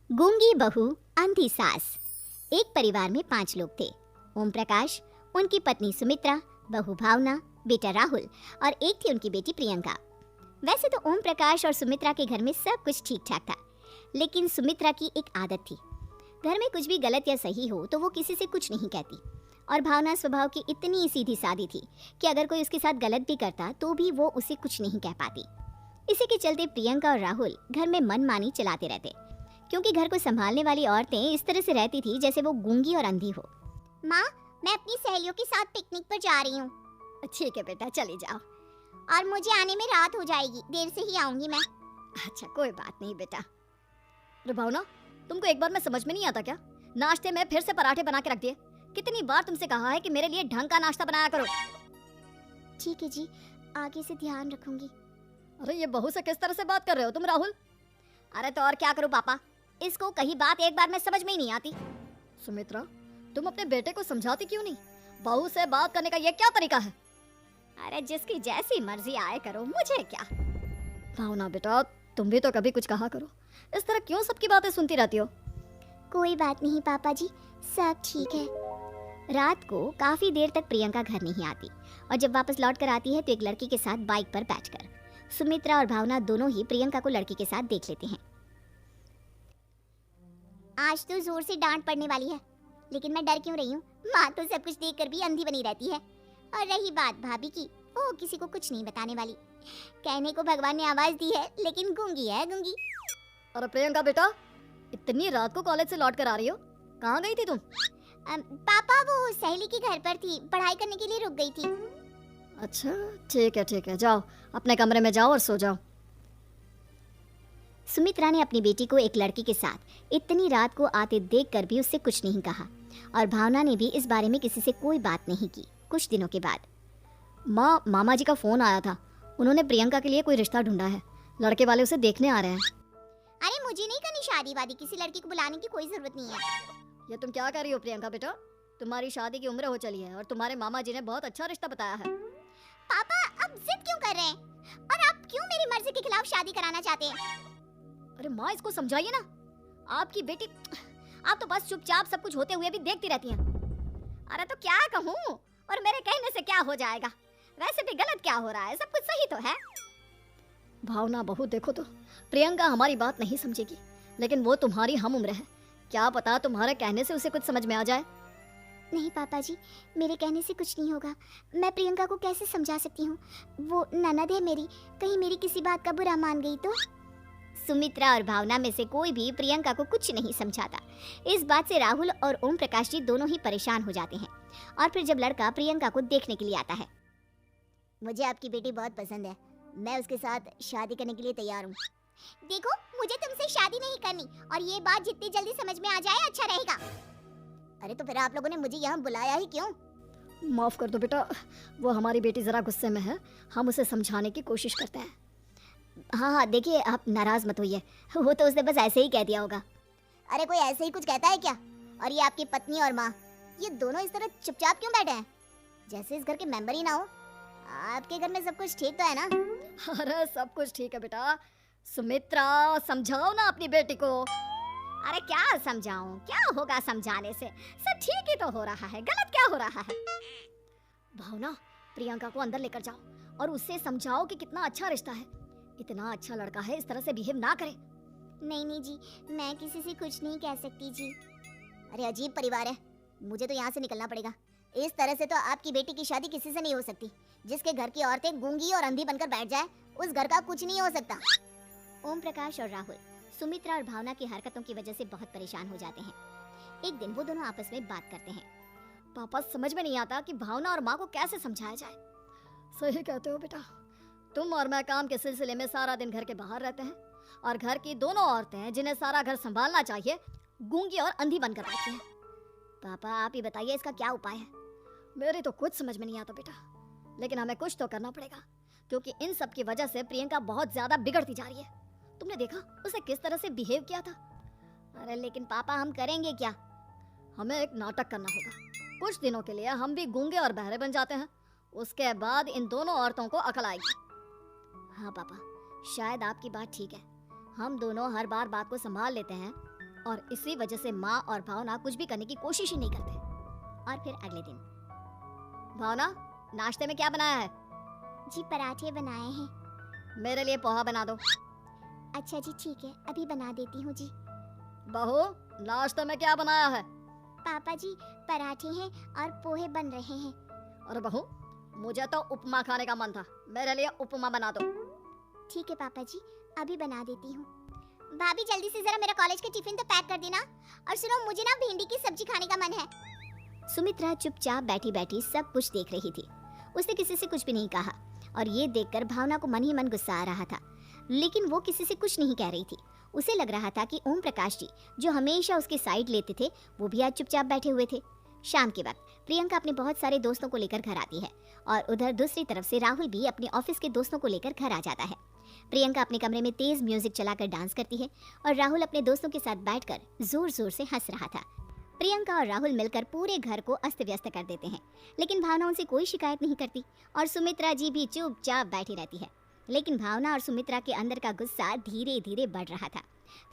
गूंगी बहू अंधी सास। एक परिवार में 5 लोग थे। ओम प्रकाश, उनकी पत्नी सुमित्रा, बहू भावना, बेटा राहुल और एक थी उनकी बेटी प्रियंका। वैसे तो ओम प्रकाश और सुमित्रा के घर में सब कुछ ठीक ठाक था, लेकिन सुमित्रा की एक आदत थी। घर में कुछ भी गलत या सही हो तो वो किसी से कुछ नहीं कहती। और भावना स्वभाव की इतनी सीधी सादी थी कि अगर कोई उसके साथ गलत भी करता तो भी वो उसे कुछ नहीं कह पाती। इसी के चलते प्रियंका और राहुल घर में मनमानी चलाते रहते, क्योंकि घर को संभालने वाली औरतें इस तरह से रहती थी जैसे वो गूंगी और अंधी हो। माँ, मैं अपनी सहेलियों के साथ पिकनिक पर जा रही हूँ। ठीक है बेटा, चली जाओ। और मुझे आने में रात हो जाएगी, देर से ही आऊंगी मैं। अच्छा, कोई बात नहीं बेटा। अरे भावना, तुमको एक बार में समझ में नहीं आता क्या? नाश्ते में फिर से पराठे बना के रख दिए। कितनी बार तुमसे कहा है कि मेरे लिए ढंग का नाश्ता बनाया करो। ठीक है जी, आगे से ध्यान रखूंगी। अरे ये बहू से किस तरह से बात कर रहे हो तुम राहुल? अरे तो और क्या करूं पापा, इसको कहीं बात एक बार में समझ में ही नहीं आती। सुमित्रा, तुम अपने बेटे को समझाती क्यों नहीं? बहू से बात करने का ये क्या तरीका है? अरे जिसकी जैसी मर्जी आए करो, मुझे क्या। भावना बेटा, तुम भी तो कभी कुछ कहा करो। इस तरह क्यों सबकी बातें सुनती रहती हो? कोई बात नहीं पापा जी, सब ठीक है। रात को काफी देर तक प्रियंका घर नहीं आती, और जब वापस लौट कर आती है तो एक लड़की के साथ बाइक पर बैठकर सुमित्रा और भावना दोनों ही प्रियंका को लड़की के साथ देख लेते हैं। आज तो जोर से डांट पड़ने वाली है, लेकिन मैं डर क्यों रही हूँ? माँ तो सब कुछ देखकर भी अंधी बनी रहती है। और रही बात भाभी की, वो किसी को कुछ नहीं बताने वाली। कहने को भगवान ने आवाज दी है, लेकिन गूंगी है गूंगी। अरे प्रियंका बेटा, इतनी रात को कॉलेज से लौट कर आ रही हो, कहाँ गई थी तुम? पापा, वो सहेली के घर पर थी, पढ़ाई करने के लिए रुक गई थी। अच्छा ठीक है, जाओ अपने कमरे में जाओ और सो जाओ। सुमित्रा ने अपनी बेटी को एक लड़की के साथ इतनी रात को आते देखकर भी उससे कुछ नहीं कहा, और भावना ने भी इस बारे में किसी से कोई बात नहीं की। कुछ दिनों के बाद माँ, मामा जी का फोन आया था। उन्होंने प्रियंका के लिए कोई रिश्ता ढूंढा है। लड़के वाले उसे देखने आ रहे हैं। अरे मुझे नहीं करनी शादी वादी, किसी लड़की को बुलाने की कोई जरूरत नहीं है। ये तुम क्या कर रही हो प्रियंका बेटा? तुम्हारी शादी की उम्र हो चली है और तुम्हारे मामा जी ने बहुत अच्छा रिश्ता बताया है। पापा, अब जिद क्यों कर रहे हैं? और आप क्यों मेरी मर्जी के खिलाफ शादी कराना चाहते हैं? अरे माँ, इसको समझाइए ना। आपकी बेटी, आप तो बस चुपचाप सब कुछ होते हुए भी देखती रहती हैं। अरे तो क्या कहूँ, और मेरे कहने से क्या हो जाएगा? वैसे भी गलत क्या हो रहा है, सब कुछ सही तो है। भावना बहू, देखो तो प्रियंका हमारी बात नहीं समझेगी, लेकिन वो तुम्हारी हम उम्र है। क्या पता तुम्हारे कहने से उसे कुछ समझ में आ जाए। नहीं पापा जी, मेरे कहने से कुछ नहीं होगा। मैं प्रियंका को कैसे समझा सकती हूँ? वो ननद है मेरी, कहीं मेरी किसी बात का बुरा मान गई तो। सुमित्रा और भावना में से कोई भी प्रियंका को कुछ नहीं समझाता। इस बात से राहुल और ओम प्रकाश जी दोनों ही परेशान हो जाते हैं। और फिर जब लड़का प्रियंका को देखने के लिए आता है, मुझे आपकी बेटी बहुत पसंद है, मैं उसके साथ शादी करने के लिए तैयार हूँ। देखो, मुझे तुमसे शादी नहीं करनी, और ये बात जितनी जल्दी समझ में आ जाए अच्छा रहेगा। अरे तो फिर आप लोगों ने मुझे यहाँ बुलाया ही क्यों? माफ कर दो बेटा, वो हमारी बेटी जरा गुस्से में है, हम उसे समझाने की कोशिश करते हैं। हाँ, देखिए आप नाराज मत होइए, वो तो उसने बस ऐसे ही कह दिया होगा। अरे कोई ऐसे ही कुछ कहता है क्या? और ये आपकी पत्नी और माँ, ये दोनों इस तरह चुपचाप क्यों बैठे हैं, जैसे इस घर के मेंबर ही ना हो? आपके घर में सब कुछ ठीक तो है ना? अरे सब कुछ ठीक है बेटा। सुमित्रा, समझाओ ना अपनी बेटी को। अरे क्या समझाऊं, क्या होगा समझाने से? सब ठीक ही तो हो रहा है, गलत क्या हो रहा है? भावना, प्रियंका को अंदर लेकर जाओ और उससे समझाओ कि कितना अच्छा रिश्ता है। इतना अच्छा लड़का है, इस तरह से बिहेव ना करे। नहीं जी, मैं किसी से कुछ नहीं कह सकती जी। अरे अजीब परिवार है, मुझे तो यहाँ से निकलना पड़ेगा। इस तरह से तो आपकी बेटी की शादी किसी से नहीं हो सकती। जिसके घर की औरतें गूंगी और अंधी बनकर बैठ जाए, उस घर का कुछ नहीं हो सकता। ओम प्रकाश और राहुल सुमित्रा और भावना की हरकतों की वजह से बहुत परेशान हो जाते हैं। एक दिन वो दोनों आपस में बात करते हैं। पापा, समझ में नहीं आता कि भावना और माँ को कैसे समझाया जाए। सही कहते हो बेटा, तुम और मैं काम के सिलसिले में सारा दिन घर के बाहर रहते हैं, और घर की दोनों औरतें जिन्हें सारा घर संभालना चाहिए, गूंगी और अंधी बनकर बैठी हैं। पापा आप ही बताइए, इसका क्या उपाय है? मेरी तो कुछ समझ में नहीं आता बेटा, लेकिन हमें कुछ तो करना पड़ेगा, क्योंकि इन सब की वजह से प्रियंका बहुत ज्यादा बिगड़ती जा रही है। तुमने देखा उसे किस तरह से बिहेव किया था? अरे लेकिन पापा, हम करेंगे क्या? हमें एक नाटक करना होगा। कुछ दिनों के लिए हम भी गूंगे और बहरे बन जाते हैं, उसके बाद इन दोनों औरतों को अकल आएगी। हाँ पापा, शायद आपकी बात ठीक है। हम दोनों हर बार बात को संभाल लेते हैं, और इसी वजह से माँ और भावना कुछ भी करने की कोशिश ही नहीं करते। और फिर अगले दिन, भावना, नाश्ते में क्या बनाया है? जी पराठे बनाए हैं। मेरे लिए पोहा बना दो। अच्छा जी ठीक है, अभी बना देती हूँ जी। बहू, नाश्ते में क्या बनाया है? पापा जी पराठे हैं और पोहे बन रहे हैं। अरे बहू, मुझे तो उपमा खाने का मन था, मेरे लिए उपमा बना दो। ठीक है पापा जी, अभी बना देती हूँ। भाभी जल्दी से जरा मेरा कॉलेज का टिफिन तो पैक कर देना। और सुनो, मुझे ना भिंडी की सब्जी खाने का मन है। सुमित्रा चुपचाप बैठी बैठी सब कुछ देख रही थी। उसने किसी से कुछ भी नहीं कहा और ये देखकर भावना को मन ही मन गुस्सा आ रहा था, लेकिन वो किसी से कुछ नहीं कह रही थी। उसे लग रहा था कि ओम प्रकाश जी, जो हमेशा उसके साइड लेते थे, वो भी आज चुपचाप बैठे हुए थे। शाम के वक्त प्रियंका अपने बहुत सारे दोस्तों को लेकर घर आती है और उधर दूसरी तरफ से राहुल भी अपने ऑफिस के दोस्तों को लेकर घर आ जाता है। प्रियंका अपने कमरे में तेज म्यूजिक चलाकर डांस करती है और राहुल अपने दोस्तों के साथ बैठकर जोर जोर से हंस रहा था। प्रियंका और राहुल मिलकर पूरे घर को अस्त व्यस्त कर देते हैं, लेकिन भावना उनसे कोई शिकायत नहीं करती और सुमित्रा जी भी चुपचाप बैठी रहती है। लेकिन भावना और सुमित्रा के अंदर का गुस्सा धीरे धीरे बढ़ रहा था।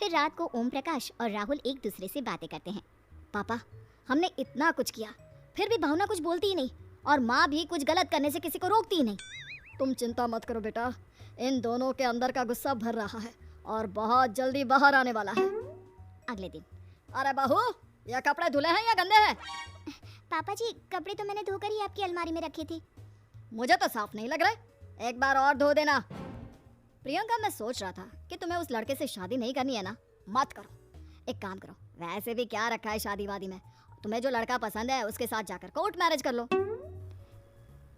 फिर रात को ओम प्रकाश और राहुल एक दूसरे से बातें करते हैं। पापा, हमने इतना कुछ किया, फिर भी भावना कुछ बोलती ही नहीं और माँ भी कुछ गलत करने से किसी को रोकती ही नहीं। तुम चिंता मत करो बेटा, इन दोनों के अंदर का गुस्सा भर रहा है और बहुत जल्दी बाहर आने वाला है। अगले दिन, अरे बहू, ये कपड़े धुले हैं या गंदे हैं? पापा जी कपड़े तो मैंने धोकर ही आपकी अलमारी में रखे थे। मुझे तो साफ नहीं लग रहे, एक बार और धो देना। प्रियंका, मैं सोच रहा था कि तुम्हें उस लड़के से शादी नहीं करनी है ना, मत करो। एक काम करो, वैसे भी क्या रखा है शादी वादी में, तुम्हें जो लड़का पसंद है उसके साथ जाकर कोर्ट मैरिज कर लो।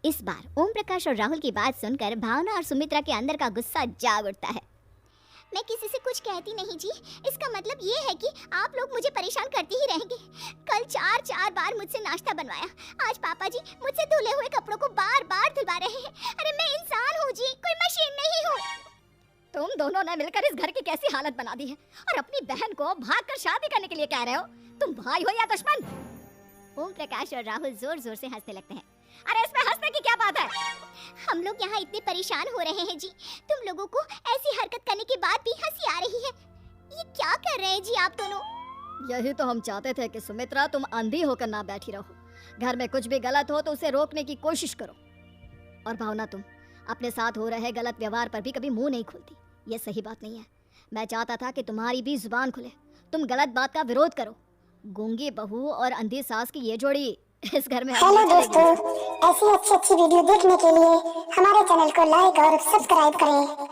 इस बार ओम प्रकाश और राहुल की बात सुनकर भावना और सुमित्रा के अंदर का गुस्सा जाग उठता है। मैं किसी से कुछ कहती नहीं जी, इसका मतलब ये है कि आप लोग मुझे परेशान करते ही रहेंगे। कल 4 बार मुझसे नाश्ता बनवाया, आज पापा जी मुझसे धुले हुए कपड़ों को बार बार धुलवा रहे हैं। अरे मैं इंसान हूँ जी, कोई मशीन नहीं हूँ। तुम दोनों ने मिलकर इस घर की कैसी हालत बना दी है और अपनी बहन को भागकर शादी करने के लिए कह रहे हो। तुम भाई हो या दुश्मन? ओम प्रकाश और राहुल जोर जोर से हंसने लगते हैं। अरे इसमें हंसने की क्या बात है? हम लोग यहाँ इतने परेशान हो रहे हैं जी, तुम लोगों को ऐसी हरकत करने के बाद भी हंसी आ रही है। ये क्या कर रहे हैं जी आप दोनों? यही तो हम चाहते थे कि सुमित्रा, तुम अंधी होकर ना बैठी रहो। घर में कुछ भी गलत हो तो उसे रोकने की कोशिश करो। और भावना, तुम अपने साथ हो रहे गलत व्यवहार पर भी कभी मुंह नहीं खोलती, ये सही बात नहीं है। मैं चाहता था कि तुम्हारी भी जुबान खुले, तुम गलत बात का विरोध करो। गूंगी बहू और अंधी सास की ये जोड़ी इस घर में। हेलो दोस्तों, ऐसी अच्छी वीडियो देखने के लिए हमारे चैनल को लाइक और सब्सक्राइब करें।